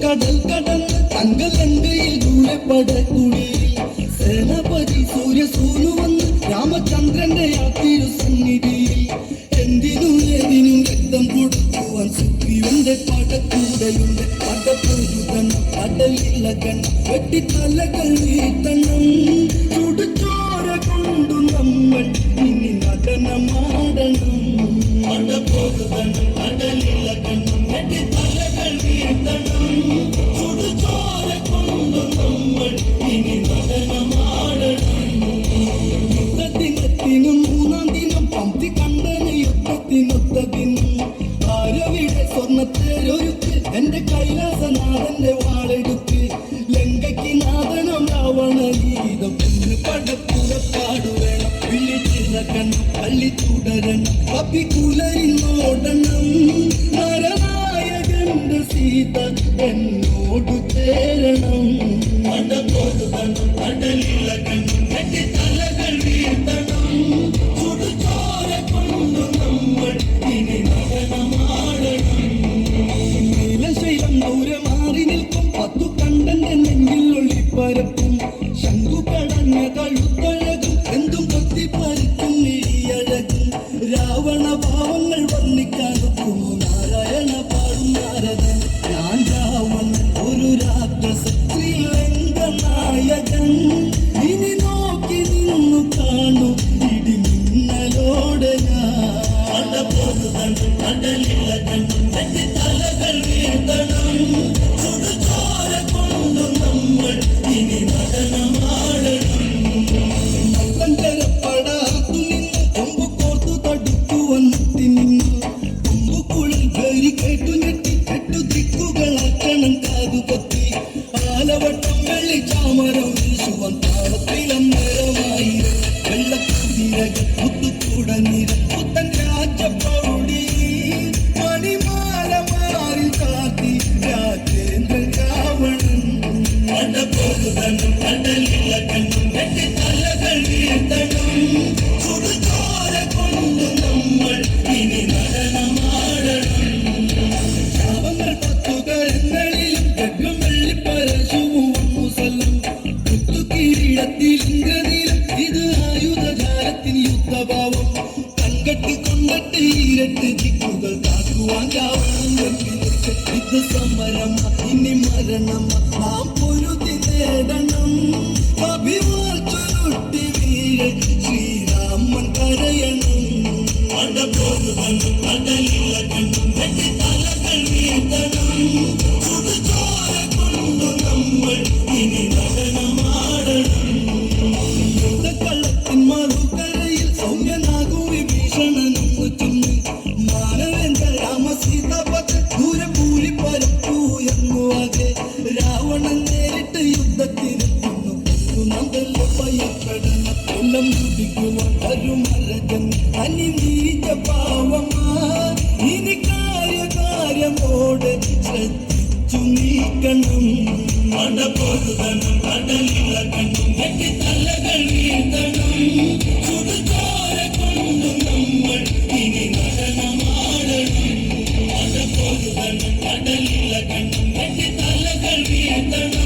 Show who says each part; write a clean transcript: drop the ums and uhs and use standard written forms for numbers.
Speaker 1: കടൽ കടന്ന് തങ്കലങ്കയിൽ ദൂരെ പടക്കുടിയിൽ സേനാപതി സൂര്യസൂനു വന്ന് രാമചന്ദ്രന്റെ ആ തിരുസന്നിധിയിൽ എന്തിനും ഏതിനും രക്തം കൊടുക്കുവാൻ സുഗ്രീവന്റെ പടക്കൂടലുണ്ട്. പടപ്പൊരുതണം കടലിളകണം വെട്ടിത്തലകൾ വീഴ്ത്തണം. ചുടുചോര കൊണ്ടു നമ്മൾ ഇനി നടനമാടണം. പടപ്പൊരുതണം കടലിളകണം വെട്ടിത്തലകൾ വീഴ്ത്തണം. ചുടുചോര കൊണ്ടു നമ്മൾ ഇനി നടനമാടണം. യുദ്ധത്തിനെത്തിനും മൂന്നാം ദിനം പന്തി കണ്ടന് യുദ്ധത്തിനൊത്ത ദിനം ആരവിടെ സ്വർണ്ണത്തേരൊരുക്ക് എന്റെ കൈലാസനാഥന്റെ വാളെടുക്ക് ലങ്കയ്ക്ക് നാഥനം രാവണ ഗീതം എന്ന് പടപ്പുറപ്പാടുവേണം. വിളിച്ചിറക്കണം പള്ളി തുടരണം കപ്പിക്കുലരിന്നോടണം. നരനായകന്റെ സീത എന്നോട് ചേരണം. പടപ്പൊരുതണം കടലിളകണം വെട്ടിത്തലകൾ വീഴ്ത്തണം. ചുടുചോര കൊണ്ടു നമ്മൾ ഇനി നടനമാടണം. നീലശൈലം ദൂരെ മാറി നിൽക്കും പത്തു കണ്ടന്റെ നെഞ്ചിൽ ഒളിപ്പരപ്പും. ശംഖു കടഞ്ഞ കഴുത്തഴകും എന്തും കൊത്തിപ്പറിക്കും ഇരിയഴകും. രാവണ ഭാവങ്ങൾ വർണ്ണിക്കാനൊക്കുമോ നാരായണ പാടും നാരദൻ. ഞാൻ രാവണൻ ഒരു രാക്ഷസൻ ശ്രീലങ്ക നായകൻ. ഇനി നോക്കി നിന്നു കാണും ഇടിമിന്നലോടെ ഞാൻ. പടപ്പൊരുതണം കടലിളകണം വെട്ടിത്തലകൾ വീഴ്ത്തണം. ചുടുചോര കൊണ്ടു നമ്മൾ ഇനി നടനമാടണം. മല്ലങ്കരപ്പടാത്തു നിന്ന് കൊമ്പു കോർത്തു തടുത്തു വന്നെത്തി നിന്നു. കൊമ്പുകുഴൽ കയറി കേട്ടു ഞെട്ടി എട്ടു ദിക്കുകളാക്കണം കാതുപത്തി. ആലവട്ടം വെള്ളി ചാമരം വീശുവാൻ താളത്തിലം നേരമായിരം. വെള്ളക്കുതിരകൾ മുത്തുകുടനിര പുത്തൻ രാജപ്രൗഢി. മണിമാല മാറിൽ കാത്തി രാജേന്ദ്ര രാവണൻ. പടപ്പൊരുതണം കടലിളകണം വെട്ടിത്തലകൾ വീഴ്ത്തണം. ചുടുചോര കൊണ്ടു നമ്മൾ ഇനി നടനമാടണം. ശാപങ്ങൾ പത്തുകരങ്ങളിലും ഗർഭം വെള്ളി പരശുവും മുസലം. കുത്തുകിരീടത്തിൽ ഇന്ദ്രനീലം ഇത് ആയുധജാലത്തിന് യുദ്ധഭാവം. കൺകെട്ട് കൊണ്ടിട്ട് ഇരട്ട് ദിക്കുകൾ കാക്കുവാൻ രാവണൻ. ഇത് സമരമ ഇനി മരണമ നാം പൊരുതി നേടണം. അഭിമാർ ചുരുട്ടി വീഴ് ശ്രീരാമൻ കരയണം. പടപ്പൊരുതണം കടലിളകണം വെട്ടിത്തലകൾ വീഴ്ത്തണം. ചുടുചോര കൊണ്ടു നമ്മൾ ഇനി നടനമാടണം. യുദ്ധക്കള്ളത്തിൻ മറുകരയിൽ സൗമ്യനാകും വിഭീഷണനൊന്നു ചെന്ന്. മാനവേന്ദ്ര രാമസീതാപഥ ദൂരെ പൂരി പരപ്പു എന്നു അതെ. രാവണൻ നേരിട്ട് യുദ്ധത്തിനെത്തുന്നു. നന്ദല്ല ഭയപ്പെടണം കൊല്ലം കുതിക്കുവാൻ വരുമരകൻ തനി നീച്ച പാവമാ. ഇനി കാര്യകാര്യമോടെ ശ്രദ്ധിച്ചു നീക്കണം. പടപ്പൊരുതണം കടലിളകണം വെട്ടിത്തലകൾ വീഴ്ത്തണം. ചുടുചോര കൊണ്ടു നമ്മൾ ഇനി നടനമാടണം. പടപ്പൊരുതണം കടലിളകണം വെട്ടിത്തലകൾ വീഴ്ത്തണം.